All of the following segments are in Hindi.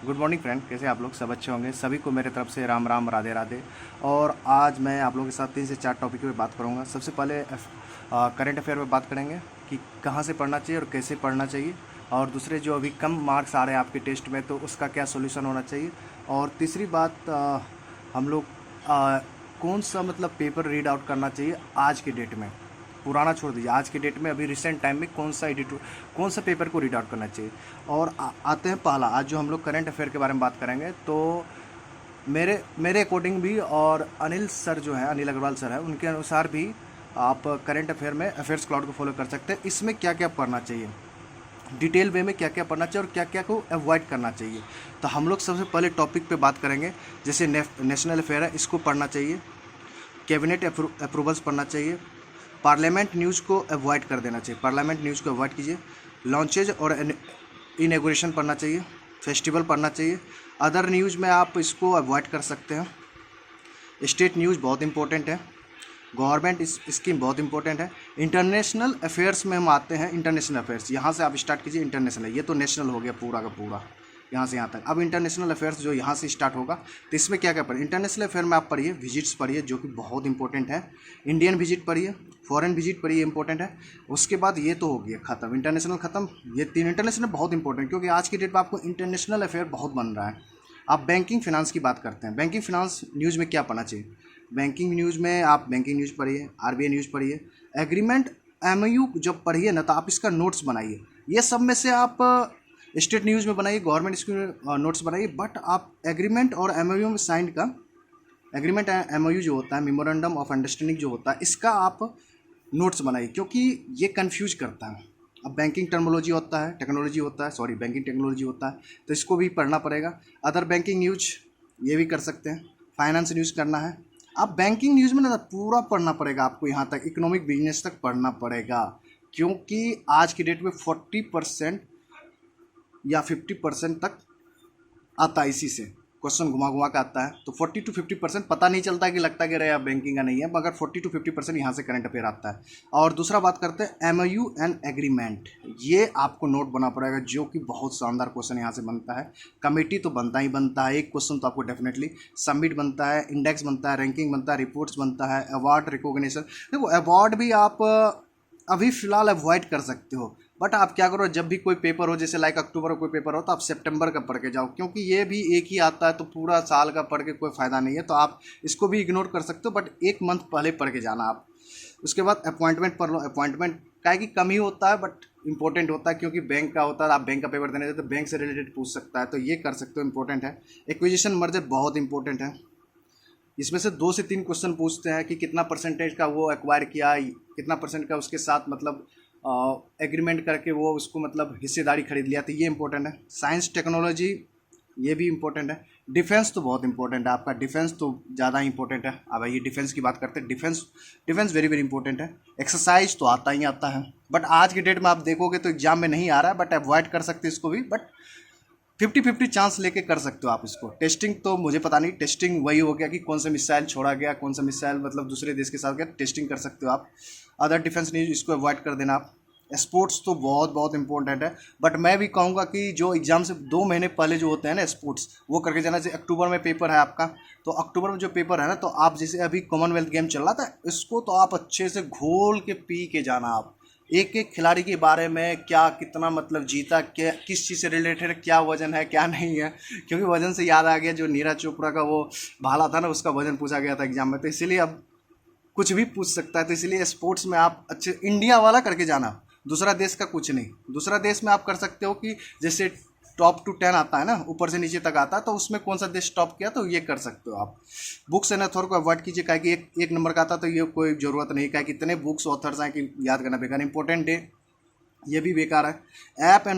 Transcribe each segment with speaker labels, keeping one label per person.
Speaker 1: गुड मॉर्निंग फ्रेंड, कैसे आप लोग? सब अच्छे होंगे। सभी को मेरे तरफ से राम राम, राधे राधे। और आज मैं आप लोगों के साथ 3 से 4 टॉपिक पे बात करूंगा। सबसे पहले करंट अफेयर पे बात करेंगे कि कहाँ से पढ़ना चाहिए और कैसे पढ़ना चाहिए। और दूसरे, जो अभी कम मार्क्स आ रहे हैं आपके टेस्ट में, तो उसका क्या सोल्यूशन होना चाहिए। और तीसरी बात, हम लोग कौन सा मतलब पेपर रीड आउट करना चाहिए आज के डेट में। पुराना छोड़ दीजिए, आज के डेट में अभी रिसेंट टाइम में कौन सा पेपर को रीड आउट करना चाहिए। और आते हैं पहला, आज जो हम लोग करंट अफेयर के बारे में बात करेंगे, तो मेरे मेरे अकॉर्डिंग भी, और अनिल सर जो है, अनिल अग्रवाल सर है, उनके अनुसार भी आप करंट अफेयर में अफेयर्स क्लाउड को फॉलो कर सकते हैं। इसमें क्या क्या पढ़ना चाहिए, डिटेल वे में क्या क्या पढ़ना चाहिए और क्या क्या को अवॉइड करना चाहिए। तो हम लोग सबसे पहले टॉपिक पे बात करेंगे। जैसे नेशनल अफेयर है, इसको पढ़ना चाहिए। कैबिनेट अप्रूवल्स पढ़ना चाहिए। पार्लियामेंट न्यूज़ को अवॉइड कर देना चाहिए, पार्लियामेंट न्यूज़ को अवॉइड कीजिए। लॉन्चेज और इनॉग्रेशन पढ़ना चाहिए। फेस्टिवल पढ़ना चाहिए। अदर न्यूज़ में आप इसको अवॉइड कर सकते हैं। स्टेट न्यूज़ बहुत इंपॉर्टेंट है। गवर्नमेंट स्कीम बहुत इंपॉर्टेंट है। इंटरनेशनल अफेयर्स में हम आते हैं। इंटरनेशनल अफेयर्स यहाँ से आप स्टार्ट कीजिए। इंटरनेशनल, ये तो नेशनल हो गया पूरा का पूरा, यहाँ से यहाँ तक। अब इंटरनेशनल अफेयर्स जो यहाँ से स्टार्ट होगा, तो इसमें क्या क्या पढ़िए। इंटरनेशनल अफेयर में आप पढ़िए विजिट्स पढ़िए, जो कि बहुत इंपॉर्टेंट है। इंडियन विजिट पढ़िए, फॉरेन विजिट पढ़िए, इंपॉर्टेंट है। उसके बाद ये तो हो गया खत्म, इंटरनेशनल खत्म। ये 3 इंटरनेशनल बहुत इंपॉर्टेंट, क्योंकि आज की डेट में आपको इंटरनेशनल अफेयर बहुत बन रहा है। आप बैंकिंग फिनांस की बात करते हैं, बैंकिंग फिनांस न्यूज़ में क्या पढ़ना चाहिए। बैंकिंग न्यूज़ में आप बैंकिंग न्यूज़ पढ़िए, आरबीआई न्यूज़ पढ़िए। एग्रीमेंट एमओयू जब पढ़िए ना, तो आप इसका नोट्स बनाइए। ये सब में से आप स्टेट न्यूज़ में बनाइए, गवर्नमेंट इसके नोट्स बनाइए, बट आप एग्रीमेंट और एमओयू में साइन का, एग्रीमेंट एमओयू जो होता है, मेमोरेंडम ऑफ अंडरस्टैंडिंग जो होता है, इसका आप नोट्स बनाइए, क्योंकि ये कन्फ्यूज करता है। अब बैंकिंग टर्मोलॉजी होता है, टेक्नोलॉजी होता है, सॉरी बैंकिंग टेक्नोलॉजी होता है, तो इसको भी पढ़ना पड़ेगा। अदर बैंकिंग न्यूज ये भी कर सकते हैं। फाइनेंस न्यूज़ करना है। अब बैंकिंग न्यूज़ में ना पूरा पढ़ना पड़ेगा आपको, यहाँ तक इकोनॉमिक बिजनेस तक पढ़ना पड़ेगा, क्योंकि आज की डेट में 40% या 50% तक आता है। इसी से क्वेश्चन घुमा घुमा के आता है, तो 40 to 50% पता नहीं चलता कि लगता कि रहा बैंकिंग का नहीं है, मगर 40 to 50% यहाँ से करंट अफेयर आता है। और दूसरा बात करते हैं एमओयू एंड एग्रीमेंट। ये आपको नोट बना पड़ेगा, जो कि बहुत शानदार क्वेश्चन यहाँ से बनता है। कमेटी तो बनता ही बनता है, एक क्वेश्चन तो आपको डेफिनेटली। समिट बनता है, इंडेक्स बनता है, रैंकिंग बनता है, रिपोर्ट्स बनता है, अवार्ड रिकॉग्निशन। देखो, अवार्ड भी आप अभी फ़िलहाल अवॉइड कर सकते हो, बट आप क्या करो, जब भी कोई पेपर हो, जैसे लाइक अक्टूबर का कोई पेपर हो, तो आप सितंबर का पढ़ के जाओ, क्योंकि ये भी एक ही आता है, तो पूरा साल का पढ़ के कोई फ़ायदा नहीं है। तो आप इसको भी इग्नोर कर सकते हो, बट एक मंथ पहले पढ़ के जाना आप। उसके बाद अपॉइंटमेंट पढ़ लो। अपॉइंटमेंट का है कि कम ही होता है, बट इंपॉर्टेंट होता है, क्योंकि बैंक का होता है। आप बैंक का पेपर देने जाते तो बैंक से रिलेटेड पूछ सकता है, तो ये कर सकते हो, इंपॉर्टेंट है। एक्विजिशन मर्जर बहुत इंपॉर्टेंट है। इसमें से 2 से 3 क्वेश्चन पूछते हैं कि कितना परसेंटेज का वो एक्वायर किया, कितना परसेंट का उसके साथ मतलब एग्रीमेंट करके वो उसको मतलब हिस्सेदारी खरीद लिया, तो ये इंपॉर्टेंट है। साइंस टेक्नोलॉजी ये भी इंपॉर्टेंट है। डिफेंस तो बहुत इंपॉर्टेंट है आपका, डिफेंस तो ज़्यादा इंपॉर्टेंट है। अब ये डिफेंस की बात करते हैं। डिफेंस वेरी वेरी इंपॉर्टेंट है। एक्सरसाइज तो आता ही आता है, बट आज की डेट में आप देखोगे तो एग्जाम में नहीं आ रहा है, बट अवॉइड कर सकते इसको भी, बट 50-50 चांस लेके कर सकते हो आप इसको। टेस्टिंग तो मुझे पता नहीं, टेस्टिंग वही हो गया कि कौन सा मिसाइल छोड़ा गया, कौन सा मिसाइल मतलब दूसरे देश के साथ गया, टेस्टिंग कर सकते हो आप। अदर डिफेंस न्यूज इसको अवॉइड कर देना आप। स्पोर्ट्स तो बहुत बहुत इंपॉर्टेंट है, बट मैं भी कहूँगा कि जो एग्जाम से 2 महीने पहले जो होते हैं ना स्पोर्ट्स, वो करके जाना चाहिए। अक्टूबर में पेपर है आपका, तो अक्टूबर में जो पेपर है ना, तो आप जैसे अभी कॉमनवेल्थ गेम चल रहा था, इसको तो आप अच्छे से घोल के पी के जाना। आप एक एक खिलाड़ी के बारे में, क्या कितना मतलब जीता, क्या किस चीज़ से रिलेटेड है, क्या वजन है क्या नहीं है, क्योंकि वजन से याद आ गया, जो नीरज चोपड़ा का वो भाला था ना, उसका वजन पूछा गया था एग्जाम में, तो इसीलिए अब कुछ भी पूछ सकता है। तो इसलिए स्पोर्ट्स में आप अच्छे इंडिया वाला करके जाना, दूसरा देश का कुछ नहीं। दूसरा देश में आप कर सकते हो कि जैसे टॉप टू 10 आता है ना, ऊपर से नीचे तक आता है, तो उसमें कौन सा देश टॉप किया, तो ये कर सकते हो आप। बुक्स एंड ऑथर को अवॉइड कीजिए, क्या कि एक नंबर का आता, तो ये कोई ज़रूरत नहीं, क्या कि इतने बुक्स ऑथर्स हैं कि याद करना बेकार। इंपॉर्टेंट डे ये भी बेकार है। ऐप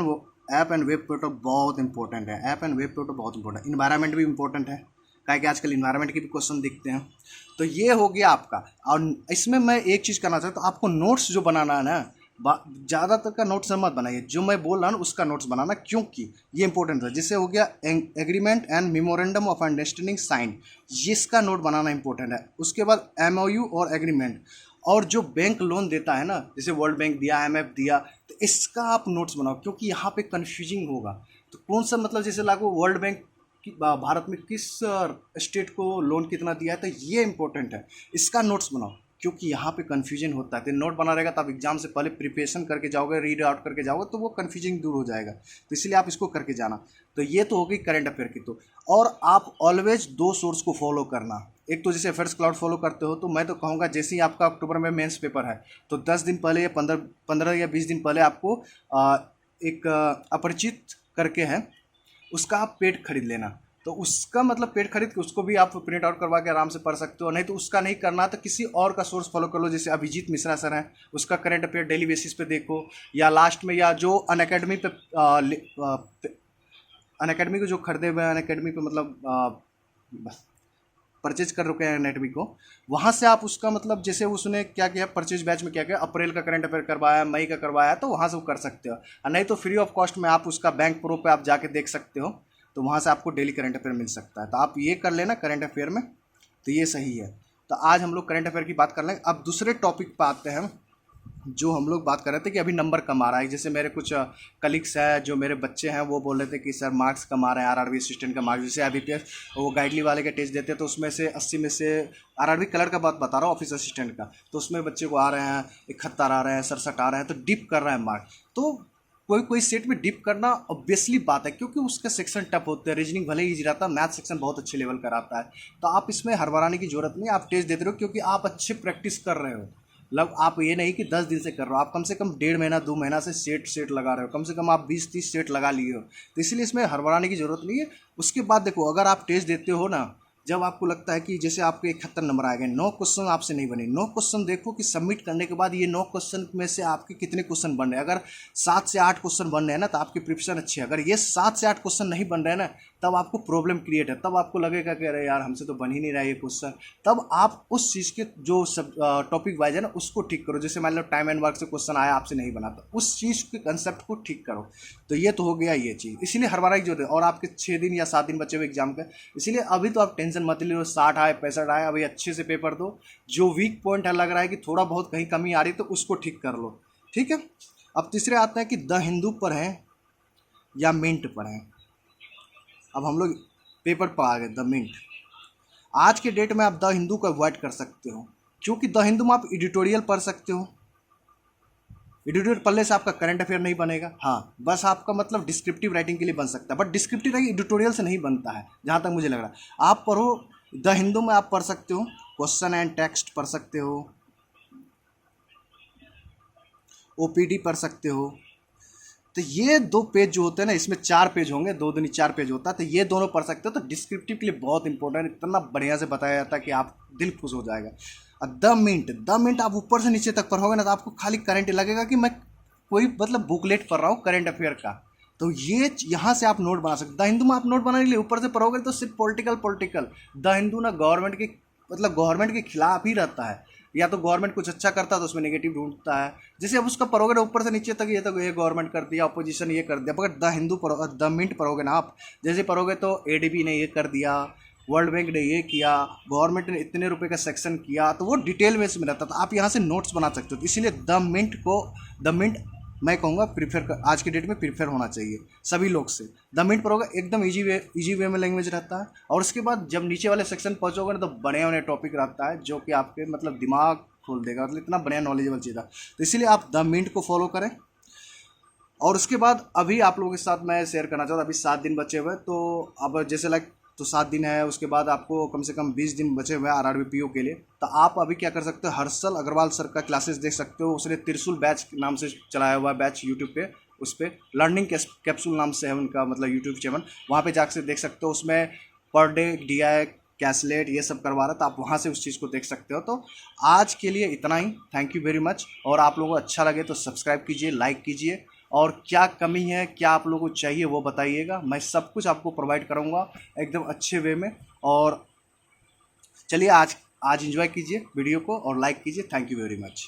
Speaker 1: एंड वेब पोर्टल बहुत इंपॉर्टेंट है। ऐप एंड वेब पोर्टल बहुत इंपॉर्टेंट है। इन्वायरमेंट भी इंपॉर्टेंट है, क्या कि आजकल इन्वायरमेंट के भी क्वेश्चन दिखते हैं। तो ये हो गया आपका। और इसमें मैं एक चीज़ करना चाहता हूँ, आपको नोट्स जो बनाना है ना, ज़्यादातर का नोट्स मत बनाइए, जो मैं बोल रहा हूँ उसका नोट्स बनाना, क्योंकि ये इंपॉर्टेंट है। जैसे हो गया agreement and memorandum of understanding sign, इसका नोट बनाना इंपॉर्टेंट है। उसके बाद एमओयू और एग्रीमेंट, और जो बैंक लोन देता है ना, जैसे वर्ल्ड बैंक दिया, IMF दिया, तो इसका आप नोट्स बनाओ, क्योंकि यहाँ पे कन्फ्यूजिंग होगा। तो कौन सा मतलब जैसे लागू वर्ल्ड बैंक भारत में किस स्टेट को लोन कितना दिया है, तो ये इंपॉर्टेंट है, इसका नोट्स बनाओ, क्योंकि यहाँ पे कन्फ्यूजन होता है। तो नोट बना रहेगा तो आप एग्जाम से पहले प्रिपरेशन करके जाओगे, रीड आउट करके जाओगे, तो वो कन्फ्यूजन दूर हो जाएगा। तो इसलिए आप इसको करके जाना। तो ये तो हो गई करंट अफेयर की। तो और आप ऑलवेज 2 सोर्स को फॉलो करना। एक तो जैसे अफेयर्स क्लाउड फॉलो करते हो, तो मैं तो कहूँगा जैसे ही आपका अक्टूबर में मेंस पेपर है, तो 10 दिन पहले या 15 या 20 दिन पहले आपको एक अपरिचित करके है, उसका आप पेड खरीद लेना। तो उसका मतलब पेड खरीद के उसको भी आप प्रिंट आउट करवा के आराम से पढ़ सकते हो। नहीं तो उसका नहीं करना तो किसी और का सोर्स फॉलो कर लो, जैसे अभिजीत मिश्रा सर हैं, उसका करंट अफेयर डेली बेसिस पे देखो, या लास्ट में या जो अनअकैडमी पे अनअकैडमी को जो खरीदे हुए हैं, अनअकैडमी पे मतलब परचेज कर रखे हैं अनअकैडमी को, वहाँ से आप उसका मतलब जैसे उसने क्या किया परचेज बैच में क्या किया, अप्रैल का करंट अफेयर करवाया, मई का करवाया, तो वहाँ से वो कर सकते हो। और नहीं तो फ्री ऑफ कॉस्ट में आप उसका बैंक प्रो पे आप जाके देख सकते हो, तो वहाँ से आपको डेली करंट अफेयर मिल सकता है। तो आप ये कर लेना करंट अफेयर में, तो ये सही है। तो आज हम लोग करंट अफेयर की बात कर लेंगे। अब दूसरे टॉपिक पर आते हैं, जो हम लोग बात कर रहे थे कि अभी नंबर कम आ रहा है। जैसे मेरे कुछ कलीग्स हैं, जो मेरे बच्चे हैं, वो बोल रहे थे कि सर मार्क्स कम आ रहे हैं, आरआरबी असिस्टेंट का मार्क्स, जैसे IBPS वो गाइडली वाले का टेस्ट देते हैं, तो उसमें से 80 में से आरआरबी कलर का बात बता रहा हूँ, ऑफिस असिस्टेंट का, तो उसमें बच्चे को आ रहे हैं 71 आ रहे हैं, 67 आ रहे हैं, तो डिप कर रहा है मार्क्स। तो कोई कोई सेट में डिप करना ऑब्वियसली बात है, क्योंकि उसका सेक्शन टफ होते हैं, रीजनिंग भले ईजी रहता है, मैथ सेक्शन बहुत अच्छे लेवल का रहता है। तो आप इसमें हड़बड़ाने की जरूरत नहीं, आप टेस्ट देते रहो, क्योंकि आप अच्छे प्रैक्टिस कर रहे हो। मतलब आप ये नहीं कि 10 दिन से कर रहे हो, आप कम से कम 1.5 महीना 2 महीना से सेट लगा रहे हो, कम से कम आप 20-30 सेट लगा लिए हो। तो इसलिए इसमें हड़बड़ाने की जरूरत नहीं है। उसके बाद देखो, अगर आप टेस्ट देते हो ना, जब आपको लगता है कि जैसे आपके 71 नंबर आ गए, 9 क्वेश्चन आपसे नहीं बने, 9 क्वेश्चन देखो कि सबमिट करने के बाद ये 9 क्वेश्चन में से आपके कितने क्वेश्चन बन रहे हैं। अगर 7 से 8 क्वेश्चन बन रहे हैं ना, तो आपकी प्रिपरेशन अच्छी है। अगर ये 7 से 8 क्वेश्चन नहीं बन रहे हैं ना, तब आपको प्रॉब्लम क्रिएट है, तब आपको लगेगा कि अरे यार हमसे तो बन ही नहीं रहा ये क्वेश्चन। तब आप उस चीज़ के जो सब टॉपिक वाइज है ना, उसको ठीक करो। जैसे मान लो टाइम एंड वर्क से क्वेश्चन आया, आपसे नहीं बना, तो उस चीज़ के कंसेप्ट को ठीक करो। तो ये तो हो गया ये चीज़, इसीलिए हर बार एक जो और आपके 6 दिन या 7 दिन बचे हुए एग्जाम के, इसीलिए अभी तो आप टेंशन मत लो। 60 आए 65 आए, अभी अच्छे से पेपर दो। जो वीक पॉइंट है, लग रहा है कि थोड़ा बहुत कहीं कमी आ रही, तो उसको ठीक कर लो, ठीक है। अब तीसरे आते हैं कि द हिंदू पर हैं या मिंट पर हैं। अब हम लोग पेपर पर आ गए, द मिंट। आज के डेट में आप द हिंदू को अवॉइड कर सकते हो, क्योंकि द हिंदू में आप एडिटोरियल पढ़ सकते हो। एडिटोरियल पढ़ने से आपका करंट अफेयर नहीं बनेगा, हाँ बस आपका मतलब डिस्क्रिप्टिव राइटिंग के लिए बन सकता है, बट डिस्क्रिप्टिव राइटिंग एडिटोरियल से नहीं बनता है, जहाँ तक मुझे लग रहा है। आप पढ़ो द हिंदू में, आप पढ़ सकते हो क्वेश्चन एंड टेक्स्ट पढ़ सकते हो, OPD पढ़ सकते हो। तो ये 2 पेज जो होते हैं ना, इसमें 4 पेज होंगे, 2 दूनी 4 पेज होता है, तो ये दोनों पढ़ सकते हो। तो डिस्क्रिप्टिव के लिए बहुत इंपॉर्टेंट, इतना बढ़िया से बताया जाता है कि आप दिल खुश हो जाएगा। और द मिंट आप ऊपर से नीचे तक पढ़ोगे ना, तो आपको खाली करंट लगेगा कि मैं कोई मतलब बुकलेट पढ़ रहा हूँ करंट अफेयर का। तो ये यहाँ से आप नोट बना सकते। द हिंदू में आप नोट बनाने के लिए ऊपर से पढ़ोगे तो सिर्फ पॉलिटिकल। द हिंदू ना गवर्नमेंट के मतलब गवर्नमेंट के खिलाफ ही रहता है, या तो गवर्नमेंट कुछ अच्छा करता है तो उसमें नेगेटिव ढूंढता है। जैसे अब उसका पढ़ोगे ना ऊपर से नीचे तक, ये तो ये गवर्नमेंट कर दिया, अपोजिशन ये कर दिया। मगर द हिंदू पढ़ो, द मिंट पढ़ोगे ना आप, जैसे पढ़ोगे तो ADB ने ये कर दिया, वर्ल्ड बैंक ने ये किया, गवर्नमेंट ने इतने रुपए का सेक्शन किया, तो वो डिटेल में इसमें रहता है। तो आप यहाँ से नोट्स बना सकते हो। तो इसीलिए द मिंट मैं कहूँगा आज के डेट में प्रीफर होना चाहिए सभी लोग से। द मिनट पर होगा एकदम इजी वे में लैंग्वेज रहता है। और उसके बाद जब नीचे वाले सेक्शन पहुँचोगे ना, तो बड़े बड़े टॉपिक रहता है, जो कि आपके मतलब दिमाग खोल देगा, मतलब इतना बढ़िया नॉलेजेबल चीज़ है। तो इसीलिए आप द मिनट को फॉलो करें। और उसके बाद अभी आप लोगों के साथ मैं शेयर करना चाहता हूँ, अभी 7 दिन बचे हुए, तो अब जैसे तो 7 दिन है, उसके बाद आपको कम से कम 20 दिन बचे हुए हैं RRB PO के लिए। तो आप अभी क्या कर सकते हो, हर्षल अग्रवाल सर का क्लासेस देख सकते हो। उसने त्रिशूल बैच नाम से चलाया हुआ है बैच यूट्यूब पे, उस पर लर्निंग कैप्सूल नाम से है उनका मतलब यूट्यूब चैनल, वहाँ पे जाकर देख सकते हो। उसमें पर डे DI कैसलेट ये सब करवा रहा था, आप वहाँ से उस चीज़ को देख सकते हो। तो आज के लिए इतना ही, थैंक यू वेरी मच। और आप लोगों को अच्छा लगे तो सब्सक्राइब कीजिए, लाइक कीजिए, और क्या कमी है, क्या आप लोगों को चाहिए वो बताइएगा, मैं सब कुछ आपको प्रोवाइड करूँगा एकदम अच्छे वे में। और चलिए आज एंजॉय कीजिए वीडियो को और लाइक कीजिए। Thank you very much.